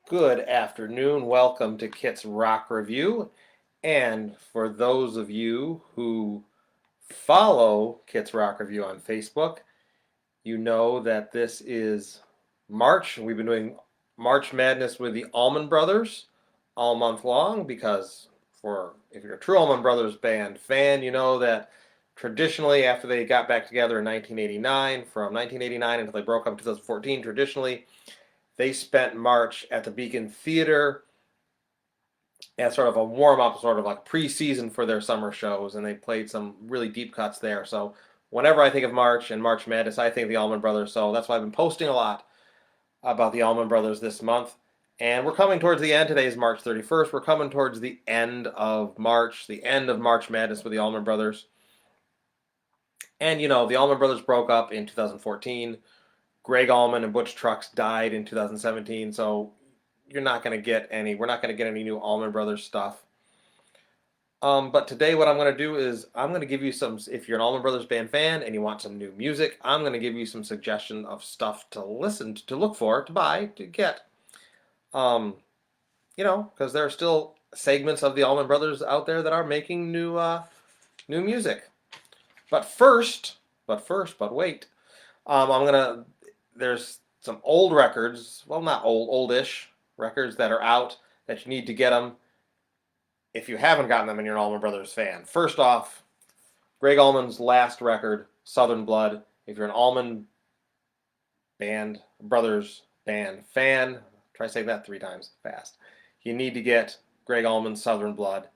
Good afternoon. Welcome to Kit's Rock Review. And for those of you who follow Kit's Rock Review on Facebook, you know that this is March. We've been doing March Madness with the Allman Brothers all month long because if you're a true Allman Brothers Band fan, you know that traditionally after they got back together in 1989, from 1989 until they broke up in 2014, traditionally they spent March at the Beacon Theater as sort of a warm up, sort of like preseason for their summer shows, and they played some really deep cuts there. So whenever I think of March and March Madness, I think of the Allman Brothers. So that's why I've been posting a lot about the Allman Brothers this month. And we're coming towards the end. Today is March 31st. We're coming towards the end of March, the end of March Madness with the Allman Brothers. And the Allman Brothers broke up in 2014. Greg Allman and Butch Trucks died in 2017. So we're not going to get any new Allman Brothers stuff. But today what I'm going to do is I'm going to give you if you're an Allman Brothers Band fan and you want some new music, I'm going to give you some suggestion of stuff to listen to, look for, to buy, to get. Because there are still segments of the Allman Brothers out there that are making new music. But wait. There's some old records, well, not old, oldish records that are out that you need to get them if you haven't gotten them and you're an Allman Brothers fan. First off, Greg Allman's last record, Southern Blood. If you're an Allman Brothers Band fan, try saying that 3 times fast. You need to get Greg Allman's Southern Blood.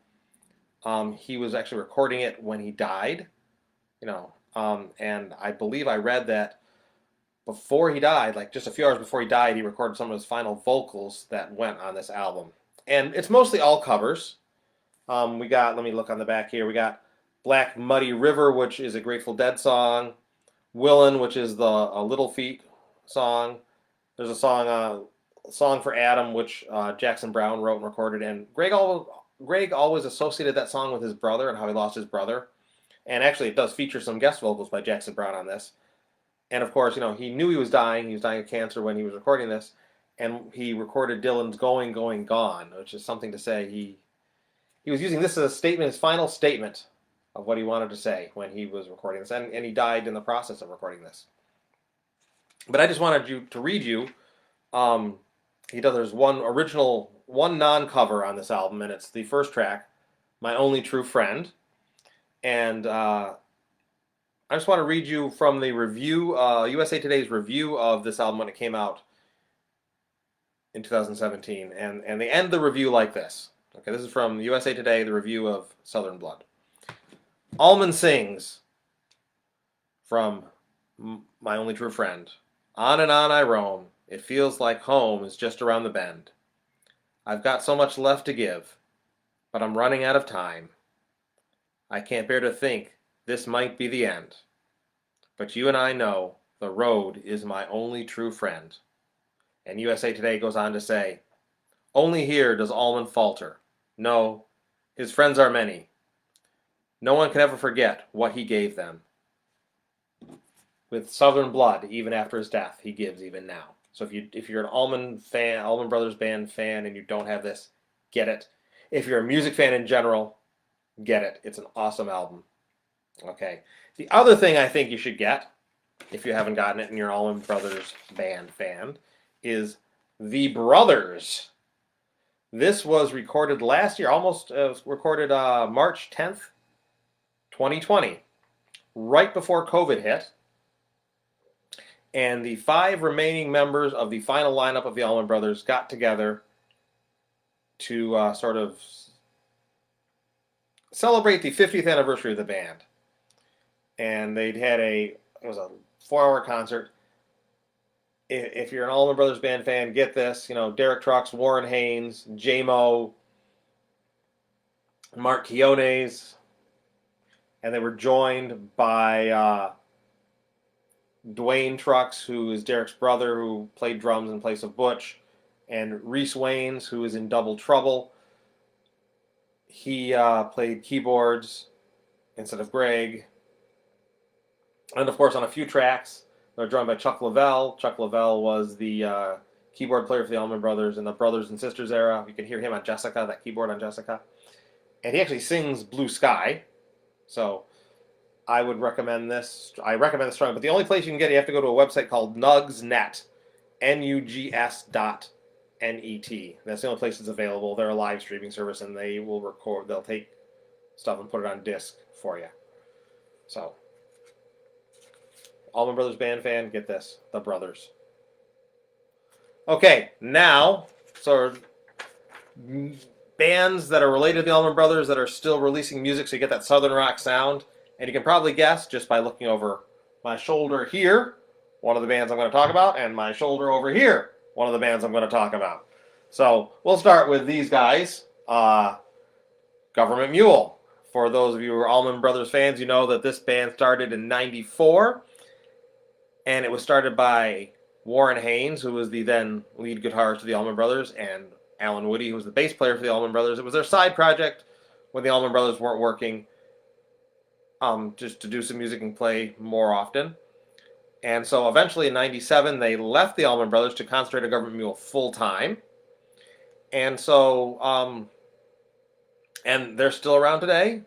He was actually recording it when he died, and I believe I read that before he died, like just a few hours before he died, he recorded some of his final vocals that went on this album. And it's mostly all covers. Let me look on the back here. We got Black Muddy River, which is a Grateful Dead song. Willin', which is a Little Feat song. There's a song for Adam, which Jackson Browne wrote and recorded. And Greg always associated that song with his brother and how he lost his brother. And actually, it does feature some guest vocals by Jackson Browne on this. And of course, he knew he was dying. He was dying of cancer when he was recording this. And he recorded Dylan's Going, Going, Gone, which is something to say. He was using this as a statement, his final statement of what he wanted to say when he was recording this. And he died in the process of recording this. But I just wanted to read you. There's one non-cover on this album, and it's the first track, My Only True Friend. And I just want to read you from the review, USA Today's review of this album when it came out in 2017. And they end the review like this. Okay, this is from USA Today, the review of Southern Blood. Allman sings from My Only True Friend. On and on I roam. It feels like home is just around the bend. I've got so much left to give, but I'm running out of time. I can't bear to think this might be the end. But you and I know the road is my only true friend. And USA Today goes on to say, only here does Allman falter. No, his friends are many. No one can ever forget what he gave them. With Southern Blood, even after his death, he gives even now. So if you're an Allman Brothers Band fan, and you don't have this, get it. If you're a music fan in general, get it. It's an awesome album. Okay. The other thing I think you should get, if you haven't gotten it and you're an Allman Brothers Band fan, is The Brothers. This was recorded last year, recorded March 10th, 2020, right before COVID hit. And the 5 remaining members of the final lineup of the Allman Brothers got together to sort of celebrate the 50th anniversary of the band. And it was a 4-hour concert. If you're an Allman Brothers Band fan, get this. Derek Trucks, Warren Haynes, J-Mo, Mark Quiones, and they were joined by Dwayne Trucks, who is Derek's brother, who played drums in place of Butch, and Reese Waynes, who is in Double Trouble. He played keyboards instead of Greg. And of course, on a few tracks, they're joined by Chuck Leavell. Chuck Leavell was the keyboard player for the Allman Brothers in the Brothers and Sisters era. You can hear him on Jessica, that keyboard on Jessica. And he actually sings Blue Sky. So I would recommend this. I recommend this strongly. But the only place you can get it, you have to go to a website called Nugs.net. Nugs.net. That's the only place it's available. They're a live streaming service, and they will record. They'll take stuff and put it on disc for you. So, Allman Brothers Band fan, get this. The Brothers. Okay, now, so bands that are related to the Allman Brothers that are still releasing music, so you get that Southern rock sound. And you can probably guess just by looking over my shoulder here, one of the bands I'm going to talk about, and my shoulder over here, one of the bands I'm going to talk about. So we'll start with these guys. Government Mule. For those of you who are Allman Brothers fans, you know that this band started in '94, and it was started by Warren Haynes, who was the then lead guitarist of the Allman Brothers, and Alan Woody, who was the bass player for the Allman Brothers. It was their side project when the Allman Brothers weren't working, just to do some music and play more often. And so eventually in '97, they left the Allman Brothers to concentrate on Government Mule full time. And so, and they're still around today.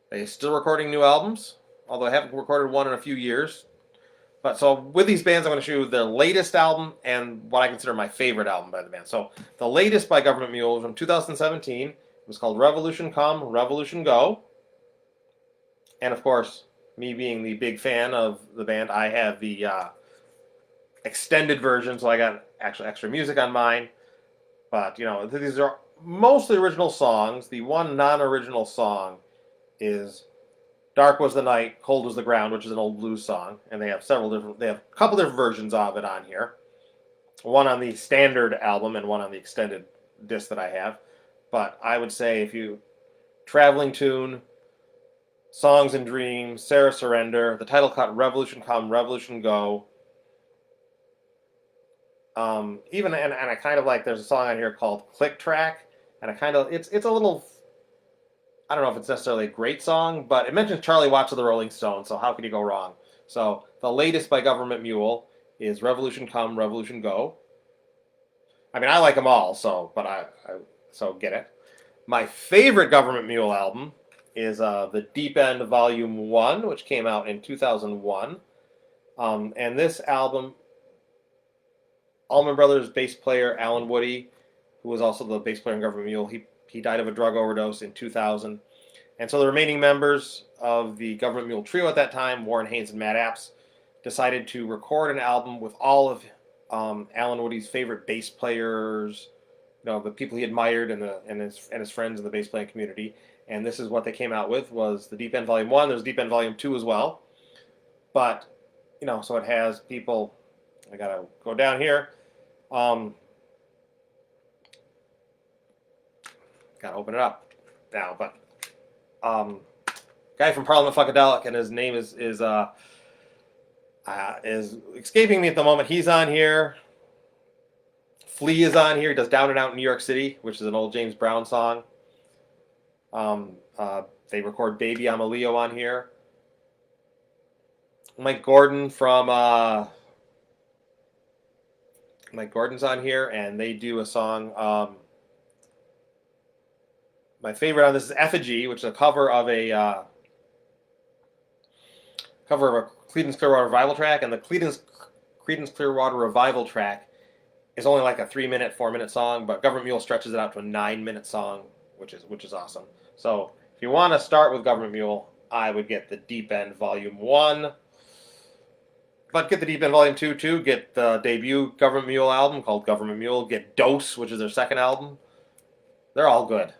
They're still recording new albums, although I haven't recorded one in a few years. But so with these bands, I'm going to show you their latest album and what I consider my favorite album by the band. So the latest by Government Mule was from 2017. It was called Revolution Come, Revolution Go. And of course, me being the big fan of the band, I have the extended version, so I got actually extra music on mine. But, you know, these are mostly original songs. The one non-original song is Dark Was the Night, Cold Was the Ground, which is an old blues song. And they have a couple different versions of it on here. One on the standard album and one on the extended disc that I have. But I would say if you, Traveling Tune, Songs and Dreams, Sarah Surrender, the title cut, Revolution Come, Revolution Go. And I kind of like, there's a song on here called Click Track, and it's a little, I don't know if it's necessarily a great song, but it mentions Charlie Watts of the Rolling Stones, so how can you go wrong? So the latest by Government Mule is Revolution Come, Revolution Go. I mean, I like them all, so get it. My favorite Government Mule album is the Deep End Volume 1, which came out in 2001. And this album, Allman Brothers bass player Alan Woody, who was also the bass player in Government Mule, he died of a drug overdose in 2000. And so the remaining members of the Government Mule trio at that time, Warren Haynes and Matt Apps, decided to record an album with all of Alan Woody's favorite bass players, you know, the people he admired and his friends in the bass playing community. And this is what they came out with, was the Deep End Volume 1. There's Deep End Volume 2 as well. But, you know, so it has people, I gotta go down here. Gotta open it up now, but guy from Parliament Funkadelic, and his name is escaping me at the moment. He's on here. Flea is on here. He does Down and Out in New York City, which is an old James Brown song. They record Baby I'm a Leo on here. Mike Gordon's on here, and they do a song. My favorite on this is Effigy, which is a cover of a Creedence Clearwater Revival track, and the Creedence Clearwater Revival track is only like a 3-minute, 4-minute song, but Government Mule stretches it out to a 9-minute song, which is awesome. So if you want to start with Government Mule, I would get the Deep End Volume 1. But get the Deep End Volume 2 too. Get the debut Government Mule album called Government Mule. Get Dose, which is their second album. They're all good.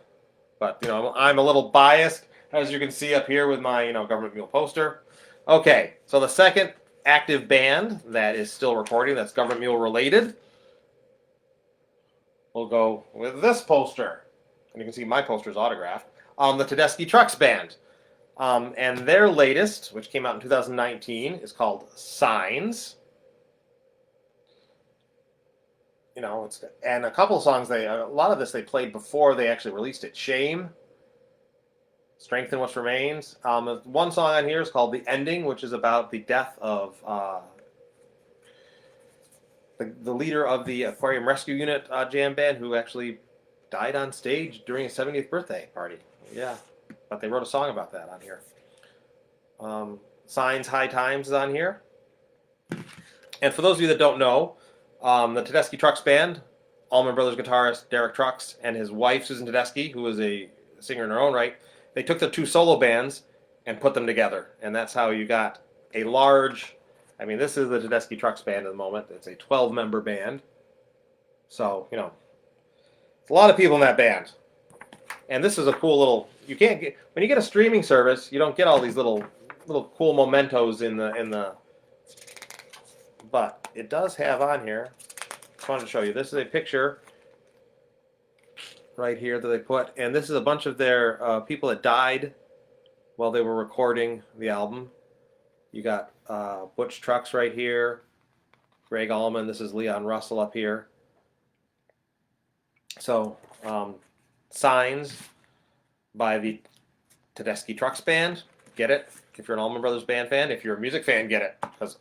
But, you know, I'm a little biased, as you can see up here with my, Government Mule poster. Okay, so the second active band that is still recording that's Government Mule related, we'll go with this poster. And you can see my poster is autographed. The Tedeschi Trucks Band. And their latest, which came out in 2019, is called Signs. And a couple of songs, a lot of this they played before they actually released it. Shame, Strengthen What Remains. One song on here is called The Ending, which is about the death of the leader of the Aquarium Rescue Unit jam band, who actually died on stage during his 70th birthday party. Yeah, but they wrote a song about that on here. Signs High Times is on here. And for those of you that don't know, the Tedeschi Trucks Band, Allman Brothers guitarist Derek Trucks and his wife Susan Tedeschi, who was a singer in her own right, they took the two solo bands and put them together. And that's how you got a large, I mean, this is the Tedeschi Trucks Band at the moment. It's a 12-member band. So, you know, it's a lot of people in that band. And this is a cool little, you can't get, when you get a streaming service, you don't get all these little cool mementos in the, but it does have on here, I wanted to show you, this is a picture right here that they put, and this is a bunch of their people that died while they were recording the album. You got Butch Trucks right here, Greg Allman, this is Leon Russell up here. So, Signs by the Tedeschi Trucks Band, get it? If you're an Allman Brothers Band fan, if you're a music fan, get it. Because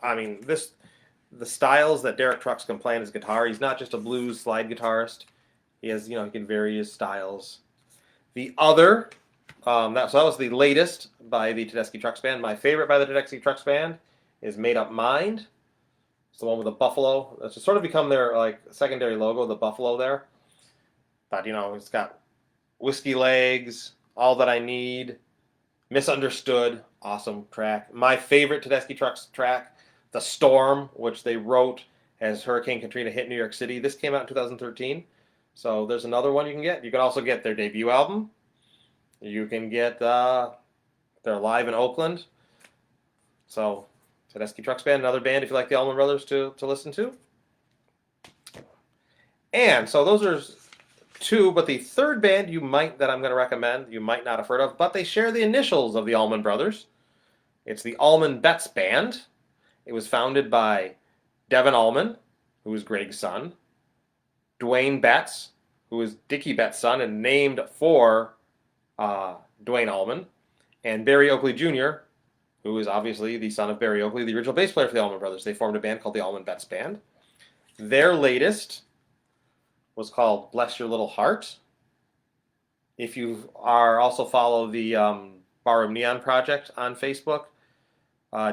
I mean, the styles that Derek Trucks can play on his guitar, he's not just a blues slide guitarist. He has, you know, he can vary his styles. The other, so that was the latest by the Tedeschi Trucks Band. My favorite by the Tedeschi Trucks Band is Made Up Mind. It's the one with the buffalo. It's sort of become their like secondary logo, the buffalo there. But you know, it's got Whiskey Legs, All That I Need, Misunderstood, awesome track. My favorite Tedeschi Trucks track, The Storm, which they wrote as Hurricane Katrina hit New York City. This came out in 2013. So there's another one you can get. You can also get their debut album. You can get their live in Oakland. So Tedeschi Trucks Band, another band if you like the Allman Brothers to listen to. And so those are two, but the third band that I'm going to recommend, you might not have heard of, but they share the initials of the Allman Brothers. It's the Almond Bets Band. It was founded by Devin Allman, who was Greg's son, Dwayne Betts, who was Dickie Betts' son and named for Dwayne Allman, and Barry Oakley Jr., who is obviously the son of Barry Oakley, the original bass player for the Allman Brothers. They formed a band called the Allman Bets Band. Their latest was called Bless Your Little Heart. If you are also follow the Barroom Neon Project on Facebook,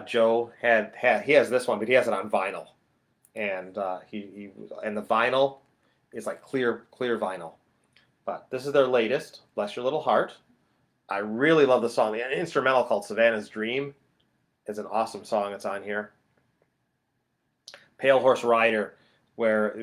Joe he has this one, but he has it on vinyl, and and the vinyl is like clear vinyl. But this is their latest, Bless Your Little Heart. I really love the song. The instrumental called Savannah's Dream is an awesome song. It's on here. Pale Horse Rider, where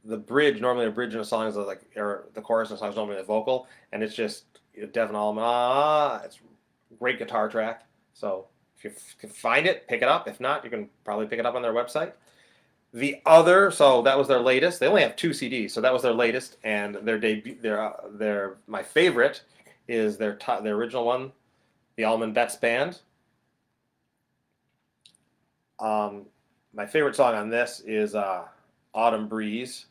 the bridge, normally a bridge in a song is like, or the chorus in a song is normally a vocal, and it's just Devin Allman. It's a great guitar track. So if you can find it, pick it up. If not, you can probably pick it up on their website. The other, so that was their latest. They only have 2 CDs, so that was their latest, and their debut. My favorite is their original one, the Almond Bets Band. My favorite song on this is Autumn Breeze,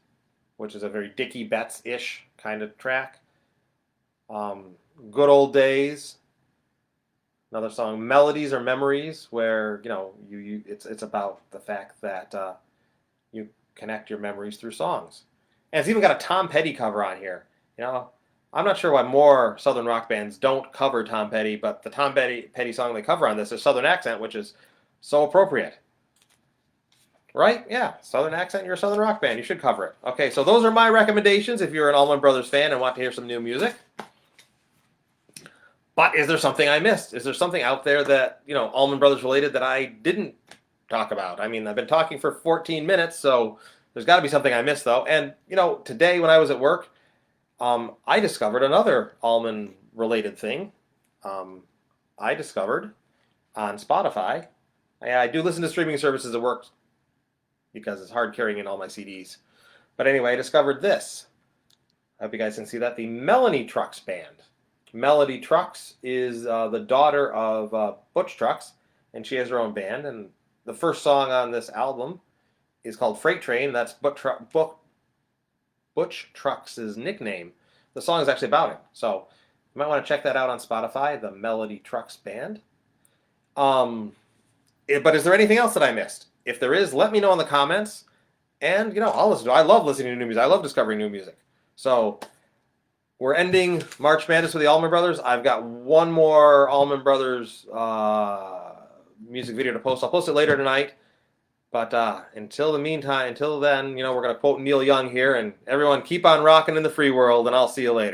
which is a very Dickie Betts-ish kind of track. Good Old Days, another song. Melodies or Memories, where it's about the fact that you connect your memories through songs. And it's even got a Tom Petty cover on here. You know, I'm not sure why more Southern rock bands don't cover Tom Petty, but the Tom Petty song they cover on this is Southern Accent, which is so appropriate. Right? Yeah, Southern Accent, you're a Southern rock band. You should cover it. Okay, so those are my recommendations if you're an Allman Brothers fan and want to hear some new music. But is there something I missed? Is there something out there that, Allman Brothers related that I didn't talk about? I mean, I've been talking for 14 minutes, so there's got to be something I missed, though. And, today when I was at work, I discovered another Allman related thing. I discovered on Spotify. I do listen to streaming services at work because it's hard carrying in all my CDs. But anyway, I discovered this. I hope you guys can see that. The Melanie Trucks Band. Melody Trucks is the daughter of Butch Trucks, and she has her own band. And the first song on this album is called Freight Train. That's Butch Trucks' nickname. The song is actually about him. So you might want to check that out on Spotify, the Melody Trucks Band. But is there anything else that I missed? If there is, let me know in the comments. And, I'll listen to it. I love listening to new music. I love discovering new music. So we're ending March Madness with the Allman Brothers. I've got one more Allman Brothers music video to post. I'll post it later tonight. But until then, we're going to quote Neil Young here. And everyone, keep on rocking in the free world, and I'll see you later.